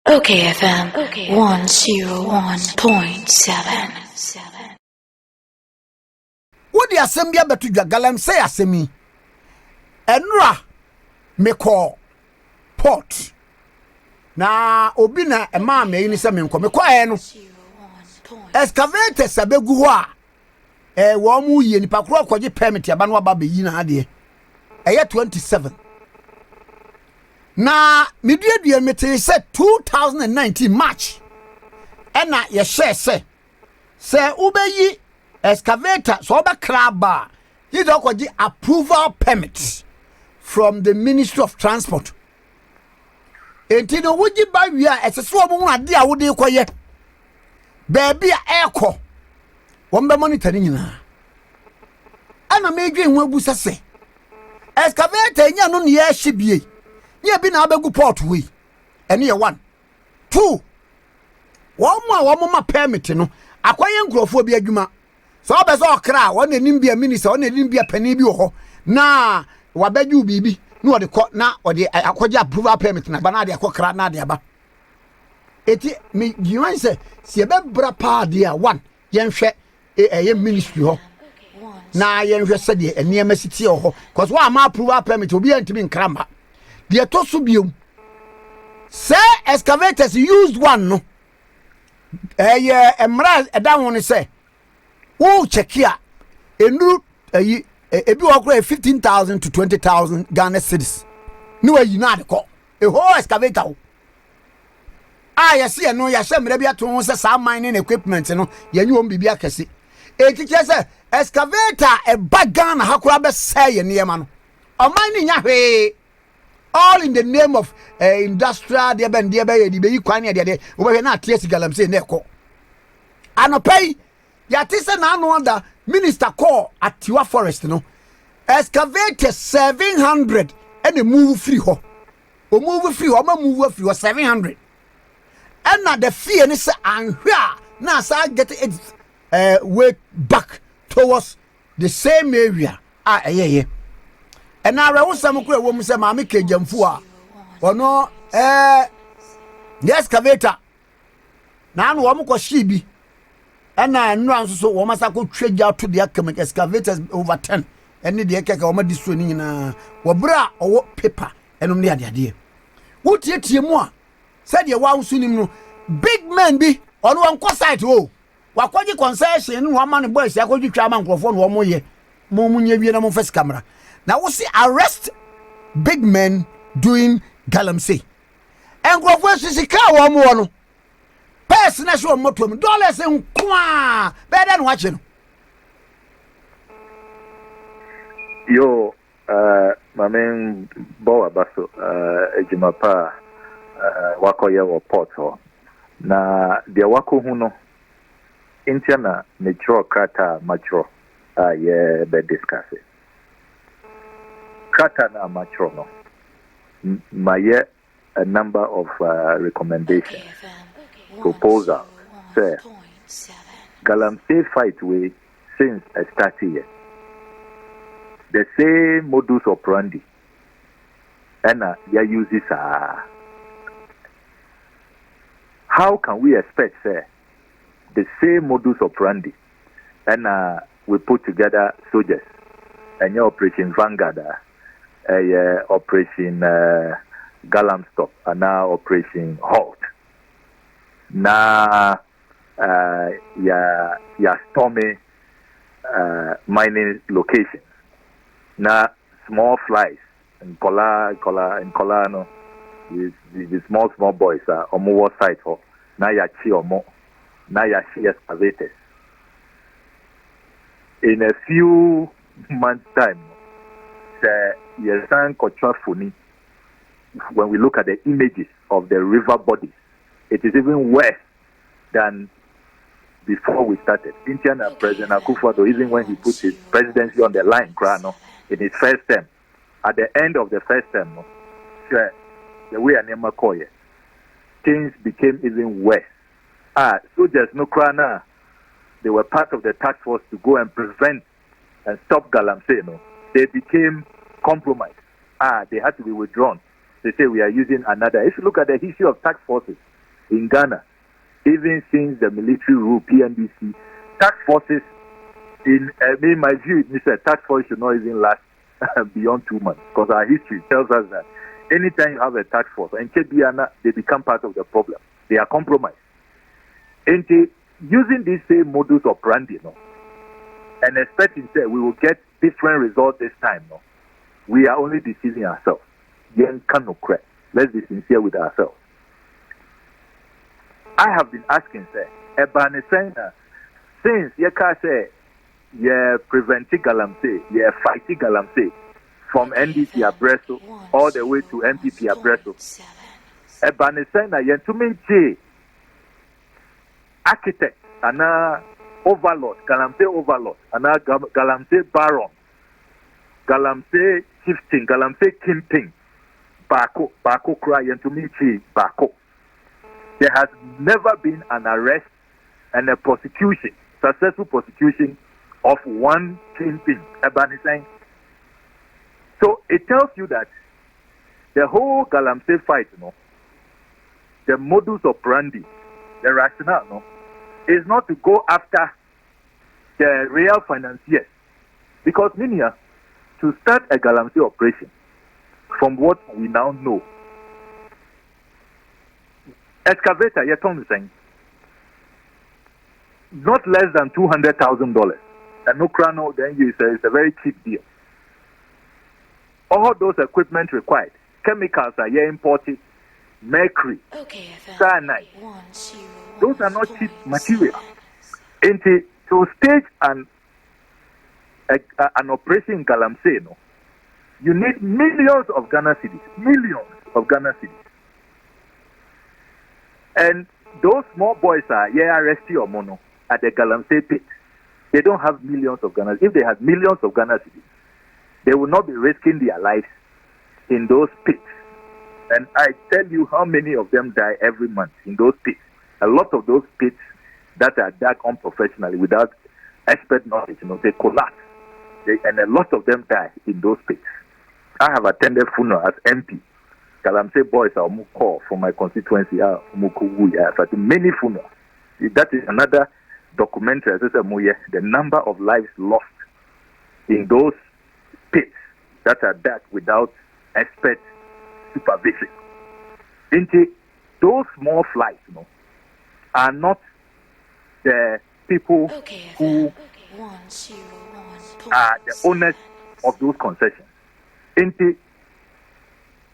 OKFM 101.7. What the assembly betu dwa Galamsey asemi. Enra me call port. Na obi na ema me ni se me nko me kwae no. Excavator sabegu ho a wo mu ye nipa kro akwaje permit aba no aba be yi na ade. Eye 27. Na meduadua mete se 2019 March. Ena ye share se ubeyi excavator so oba kraba he do kwaji approval permit from the Ministry of Transport. Enti no wuji ba wi a esese omo ade a wode koye baby a eko won monitor ni nyina ana medwe hu abusa se excavator nya no ne ya hye ye bi na abegu port we ene ye 1 2 wo ma permit no akwaye nkrofo bi adwuma so obeso okra won enim bia minister won enim bia pani bi ho na wabaju bibi na ode ko na ode akwaje approval permit na bana de akokra na de aba eti me giwan se se be bra pa de a 1 yenhwe ye ministry ho na yenhwe se de eniema siti ho cause wa ma approval permit obi antimi nkrama de to so biom say excavators used one no emra eda won say wo check here enu ebi wo kro 15,000 to 20,000 Ghana cedis ni wa yi na de ko a whole excavator yes ye no ya hye bi ato ho say sa mining equipment no ye nyi won bibia akese etiche say excavator e bagan na hakura be say ye niema no o mining nya hwe all in the name of industrial de be ye be yi kwan de wo be na ties Galamsey na eko anopai ya tise na anu under minister call Atiwa forest no excavator 700 and move free ho o move free ho ma move free ho 700 and na the fee ni say anhwa na sa get it way back towards the same area ye and na rewo sam kura wo mu say ma me kejamfu a ono the excavator na anu wo mu ko hye bi and no answer so wo masa ko twagya to the excavators over 10 and the keke wo ma destroy ni nyina wo bra owo paper enum ne ade wo tietie mu a said ye wa nsunim no big man bi ono won site o wakwaji concession no ama no boys akwaji twa ama nkrofo no wo moye mo munye wie na mo first camera now we see arrest big men doing Galamsey nkrofo sisika wo mo no person na show motom dollars nkwa better no watch no yo mamen bawa baso ejimapa wakoye wo port ho na de wako hu no intiana metro krata matro ye be discuss krata na matro no maye a number of recommendations proposal say Galamsey fight way since I started here the same modus operandi and they use this how can we expect say the same modus operandi and we put together soldiers and your operation Vanguard operation Galamstop and now operation Halt na ya stormy mining locations na small flies and kola no the small boys are omo site ho na ya chi omo na ya chi excavators in a few months time when we look at the images of the river bodies it is even worse than before we started. Indiana President Akufo-Addo, even when he put his presidency on the line, in his first term, at the end of the first term, the way Anema things became even worse. Soldiers, they were part of the task force to go and prevent and stop Galamsey. They became compromised. They had to be withdrawn. They say we are using another. If you look at the history of task forces, in Ghana, even since the military rule, PNDC, task forces, in my view, task force should not even last beyond 2 months, because our history tells us that anytime you have a task force, and they become part of the problem. They are compromised. And using this same modus operandi, and expecting that we will get different results this time, we are only deceiving ourselves. Let's be sincere with ourselves. I have been asking, since you can say, preventing Galamsey, fighting Galamsey from NDC Abreso all the way to MPP Abreso. To me, architect, and overlord, Galamsey overlord, and Galamsey baron, Galamsey chieftain, Galamsey kingpin, Bako cry, to me, Bako. There has never been an arrest and a prosecution, successful prosecution of one kingpin. So it tells you that the whole Galamsey fight, the modus operandi, the rationale, is not to go after the real financiers. Because, to start a Galamsey operation, from what we now know, excavator, you're saying, not less than $200,000. And no crown, then it's a very cheap deal. All those equipment required, chemicals are imported, mercury, cyanide. Those are not cheap material. And to stage an operation in Galamsey, you need millions of Ghana cedis. And those small boys are arrested or mono at the Galamsey pit. They don't have millions of Ghana. If they had millions of Ghana cedis, they will not be risking their lives in those pits. And I tell you how many of them die every month in those pits. A lot of those pits that are dug unprofessionally without expert knowledge, they collapse. And a lot of them die in those pits. I have attended funeral as MP. Galamsey boys are call for my constituency. But many funerals. That is another documentary. The number of lives lost in those pits that are dug without expert supervision. Those small flies, are not the people who are the owners of those concessions.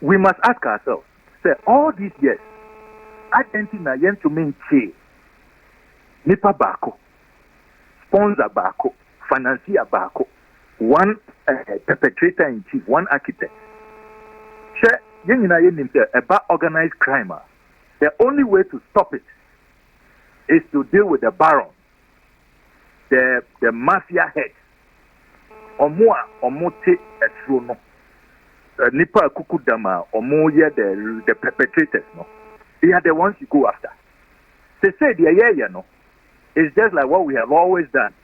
We must ask ourselves, say, all these years, Argentina yen to mean Nipa Bako, sponsor Bako, financier Bako, one perpetrator in chief, one architect. About organized crime. The only way to stop it is to deal with the baron, the mafia head, Omote Esrono, Nipa Kukudama, Omoya, the perpetrators. They are the ones you go after. They say it's just like what we have always done.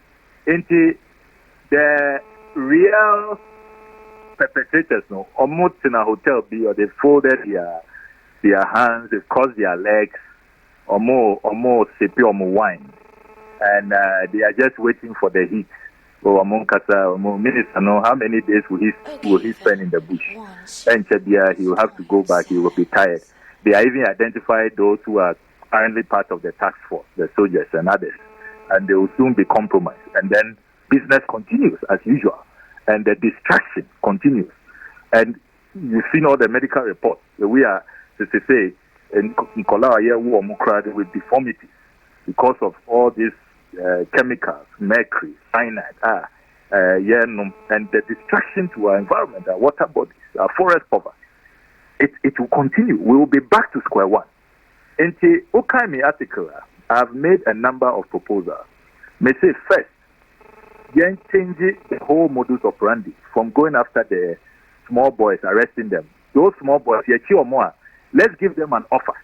The real perpetrators, almost in a hotel or they folded their hands, they crossed their legs, or more sippy or more wine, and they are just waiting for the heat. Or among Kasa, minutes, how many days will he spend in the bush? And he will have to go back. He will be tired. They are even identified those who are currently part of the task force, the soldiers and others, and they will soon be compromised. And then business continues as usual, and the distraction continues. And you've seen all the medical reports. We are, to say, in Kola with deformities because of all these chemicals, mercury, cyanide, and the distraction to our environment, our water bodies, our forest cover. It will continue. We will be back to square one. In the Okayfm article, I have made a number of proposals. May say first, change the whole modus operandi from going after the small boys, arresting them. Those small boys, let's give them an offer.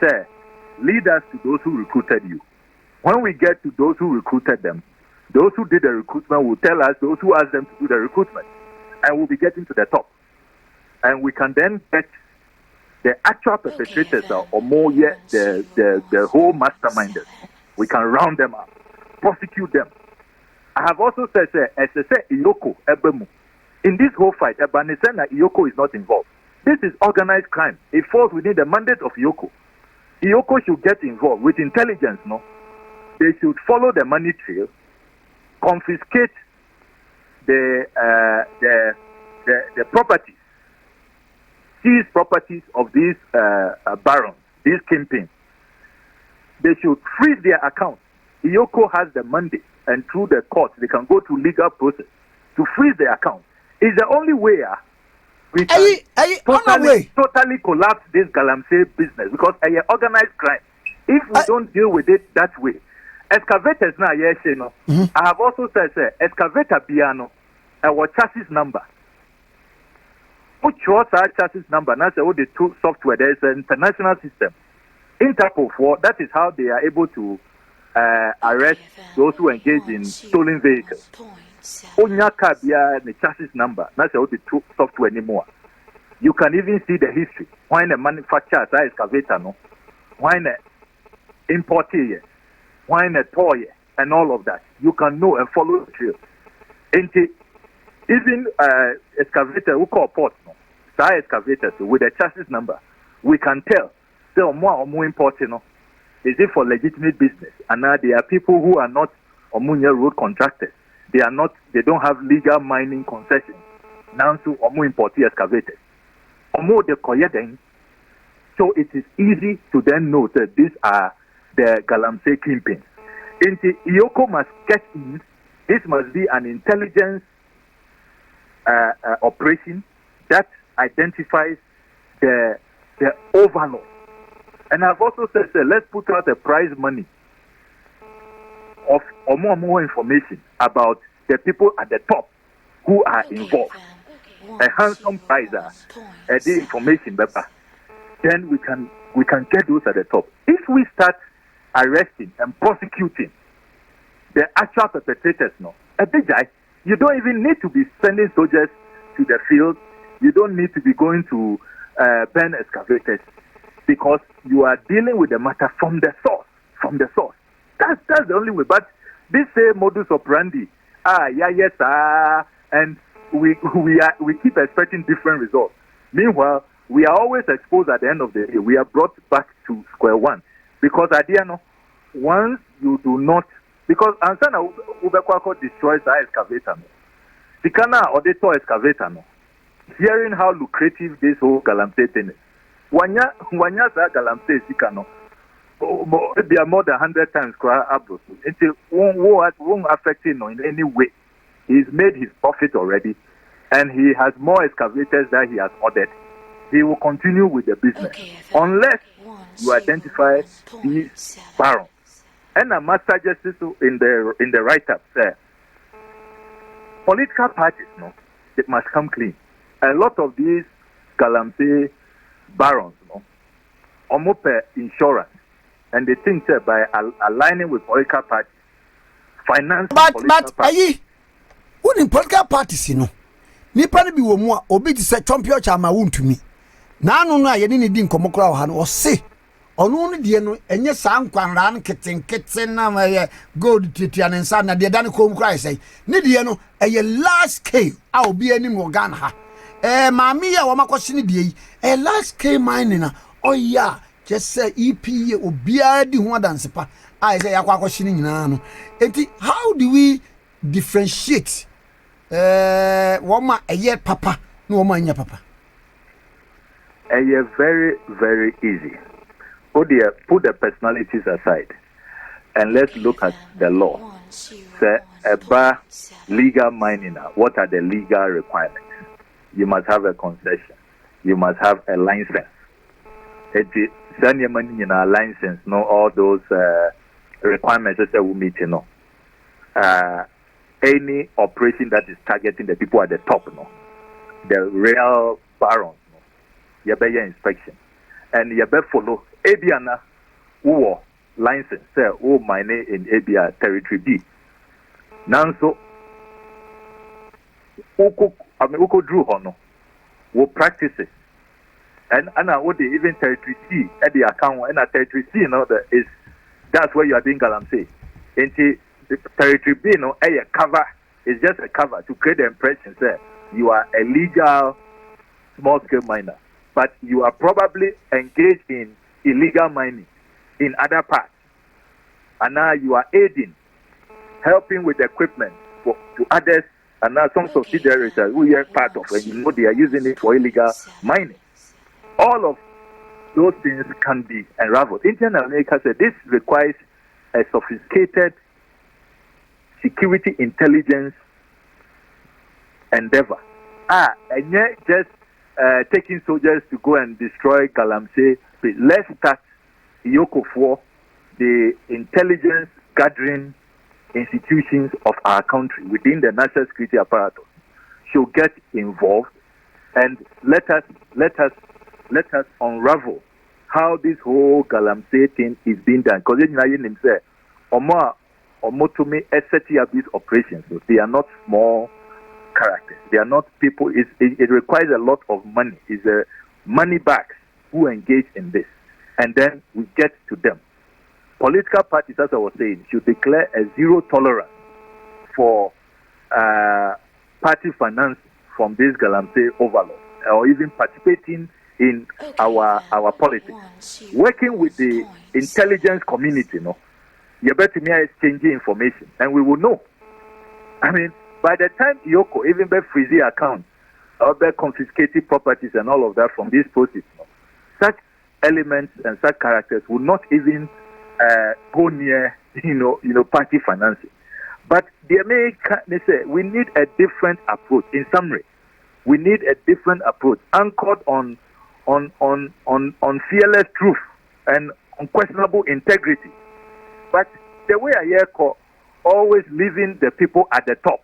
Say, lead us to those who recruited you. When we get to those who recruited them, those who did the recruitment will tell us those who asked them to do the recruitment, and we'll be getting to the top. And we can then get The actual perpetrators are or more yet the whole masterminders. We can round them up, prosecute them. I have also said, as I said, Iyoko Ebemu. In this whole fight, Ebanisena Iyoko is not involved. This is organized crime. It falls within the mandate of Iyoko. Iyoko should get involved with intelligence, no? They should follow the money trail, confiscate the properties, seize properties of these barons, these kingpins. They should freeze their accounts. Iyoko has the mandate, and through the court, they can go to legal process to freeze their accounts. It's the only way we can totally collapse this Galamsey business, because it's organized crime. If we don't deal with it that way, excavators now, yes, you know. I have also said, excavator piano, our chassis number. Put your chassis number. Now, all the two software. There is an international system, Interpol. That is how they are able to arrest those who engage in stolen vehicles. Onyaka bia the chassis number. That's all the two software anymore. You can even see the history. Why the manufacturer excavator no? Why the importer? Why the toy and all of that? You can know and follow the trail. Even excavator who call port no? Excavators with a chassis number, we can tell. So more important no? Is it for legitimate business? And now there are people who are not Omunya road contractors. They don't have legal mining concessions. Now so Omu import excavators. Omu de koyeden. So it is easy to then know that these are the Galamsey kingpins. Iyoko must get in. This must be an intelligence operation that identifies the overlord. And I've also said, let's put out a prize money of more information about the people at the top who are involved. A handsome prize, the information, then we can get those at the top. If we start arresting and prosecuting the actual perpetrators, you don't even need to be sending soldiers to the field. You don't need to be going to burn excavators, because you are dealing with the matter from the source. That's the only way. But this modus operandi, and we keep expecting different results. Meanwhile, we are always exposed at the end of the day. We are brought back to square one, because once you do not, because Ansana Ubekwako destroys the excavator, Sikana or the toy excavator, hearing how lucrative this whole Galamsey thing is. Wanya sa Galamsey Sikano. They are more than 100 times it won't affect him in any way. He's made his profit already, and he has more excavators that he has ordered. He will continue with the business unless you identify these barons. And I must suggest this in the write-up, sir. Political parties, it must come clean. A lot of these Galamsey barons, almost insurance. And they think that by aligning with political parties, finance political parties. But in political parties, nipa ni bi wo mu a obi ti se champion chama wuntumi. Na anu no a ye ni di nkomokora wo ha no o se. Onu no de no enye sa nkwanra no keten na ma ye gold titia ne nsa na de da ne kom kra sei. Ne de no eye large scale a obi anim wo Ghana ha. Maami ya wo makosi ne de yi. Large scale mining na oya just say EPA obiara di ho adansepa. I say yakwa akosi ne nyina no. Enti how do we differentiate woma eye papa no woma anya papa? Very, very easy. Put the personalities aside and let's look at the law. Say about legal mining. What are the legal requirements? You must have a concession. You must have a license. License, all those requirements that we meet, any operation that is targeting the people at the top, the real barons, you better inspection, and you better follow Abiana who license, say, mine in Abia territory B. Now, so Uko drew Hono will practice it And what they even territory C at the account and a territory C, that's where you are doing Galamsey. Into the territory B, a cover is just a cover to create the impression that you are a legal small scale miner, but you are probably engaged in illegal mining in other parts. And now you are aiding, helping with equipment to others, and now some subsidiaries who are part of, and they are using it for illegal mining. All of those things can be unraveled. Indian America said this requires a sophisticated security intelligence endeavor. And yet just taking soldiers to go and destroy Galamsey. Let's start Yoko for the intelligence gathering institutions of our country within the national security apparatus should get involved, and let us unravel how this whole Galamsey thing is being done. Because you say, Omotomi these operations, so they are not small characters. They are not people. It requires a lot of money. It's money bags who engage in this, and then we get to them. Political parties, as I was saying, should declare a zero tolerance for party finance from this Galamsey overlord, or even participating in our politics. Working with the intelligence community, you better me exchanging information, and we will know. I mean, by the time Yoko even by freezing accounts or by confiscating properties and all of that from this process, such elements and such characters will not even go near, party financing. But the American, they say we need a different approach. In summary, we need a different approach anchored on fearless truth and unquestionable integrity. But the way I hear always leaving the people at the top,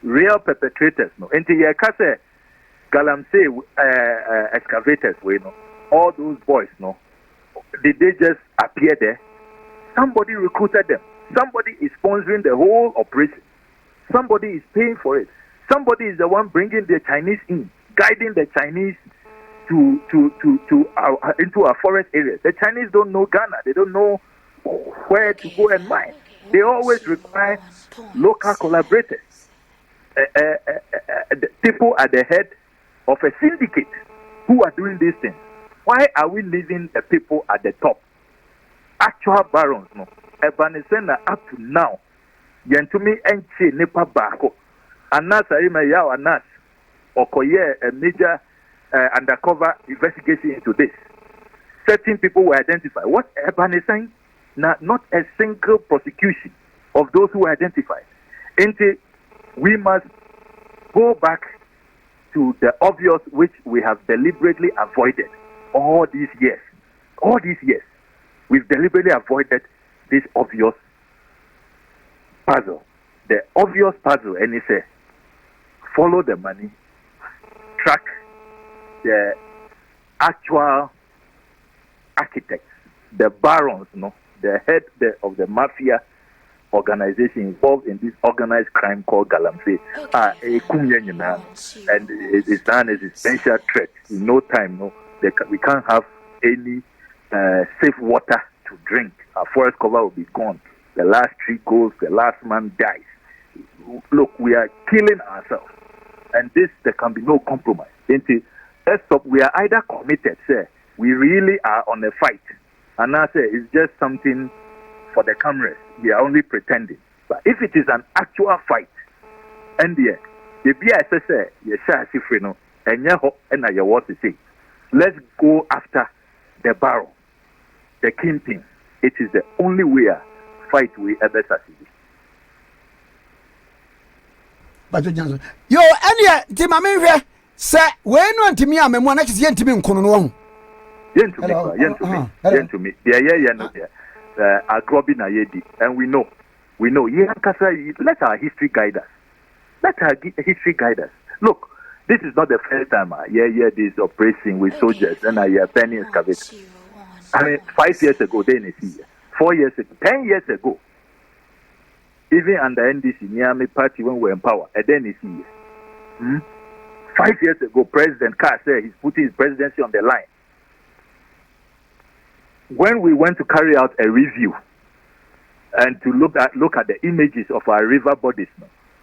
real perpetrators. Into your case, Galamsey excavators, all those boys, did they just appear there? Somebody recruited them. Somebody is sponsoring the whole operation. Somebody is paying for it. Somebody is the one bringing the Chinese in, guiding the Chinese into our forest areas. The Chinese don't know Ghana. They don't know where to go and mine. They always require local collaborators. People at the head of a syndicate who are doing these things. Why are we leaving the people at the top? Actual barons, Ebanisena up to now, Yentumi Enche Nipa Bako, Anas Arimaya Anas, Okoye, a major undercover investigation into this. 13 people were identified. What Ebanisena? Not a single prosecution of those who were identified. We must go back to the obvious, which we have deliberately avoided all these years. All these years, we've deliberately avoided this obvious puzzle. The obvious puzzle, and it's follow the money, track the actual architects, the barons, the head of the mafia organization involved in this organized crime called Galamsey, and it's an existential threat. In no time, we can't have any safe water to drink. Our forest cover will be gone. The last tree goes, the last man dies. Look, we are killing ourselves, and there can be no compromise. Let's stop. We are either committed, we really are on a fight, and I say it's just something for the cameras. We are only pretending. But if it is an actual fight, and the BISS, let's go after the barrel, the kingpin. It is the only way fight we ever succeed. But Johnson, yo, and Timamia, sir, when you want to me, I'm one next yen to me, Kono. Yen to me, Agrobina Yedi, and we know, let our history guide us. Let our history guide us. Look, this is not the first time this operation with soldiers and I hear penny excavators. I mean, 5 years ago, then 4 years ago, 10 years ago, even under NDC, Niamey party when we were in power, and then 5 years ago, President Carr said he's putting his presidency on the line. when we went to carry out a review and to look at the images of our river bodies,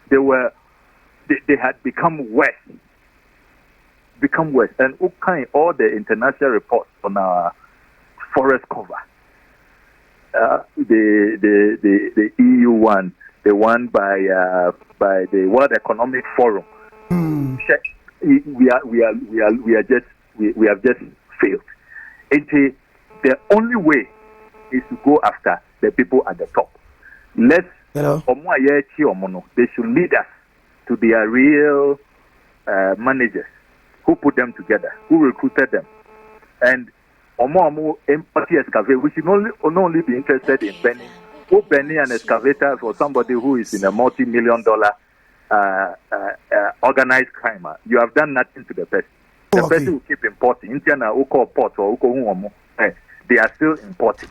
they had become worse. And all the international reports on our forest cover, the EU one, the one by the World Economic Forum, we have just failed. The only way is to go after the people at the top. They should lead us to their real managers who put them together, who recruited them. And empathy excavate, we should not only be interested in Benny an excavator for somebody who is in a multi-million-dollar organized crime. You have done nothing to the person. The person will keep importing. They are still importing.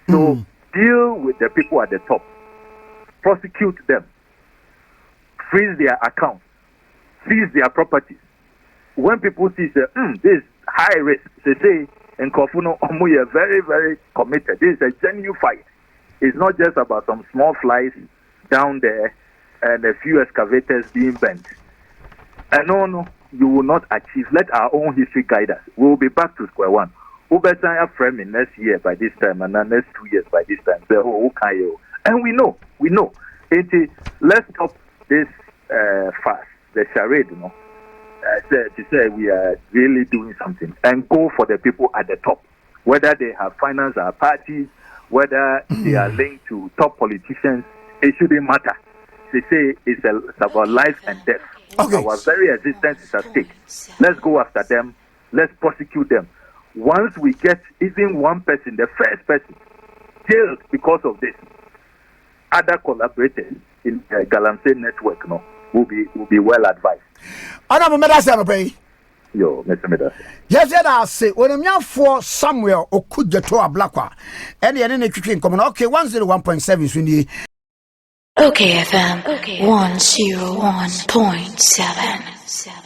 So deal with the people at the top. Prosecute them. Freeze their accounts. Seize their properties. When people see this high risk, they say, and Kofuno Omu are very, very committed. This is a genuine fight. It's not just about some small flies down there and a few excavators being bent. And no, you will not achieve. Let our own history guide us. We will be back to square one. We'll be framing next year by this time and then next 2 years by this time. And we know. Let's stop this fast, the charade, to say we are really doing something and go for the people at the top, whether they have financed our parties, whether they are linked to top politicians. It shouldn't matter. They say it's about life and death. Okay. Our very existence is at stake. Let's go after them. Let's prosecute them. Once we get even one person, the first person, jailed because of this, other collaborators in the Galamsey network will be well advised. Yo, Mr. Medas. Yes, I say, when I'm young for Samuel Okudzeto Ablakwa, and the enemy kicking common. Okay, 101.7 Swindy. OKFM 101.7.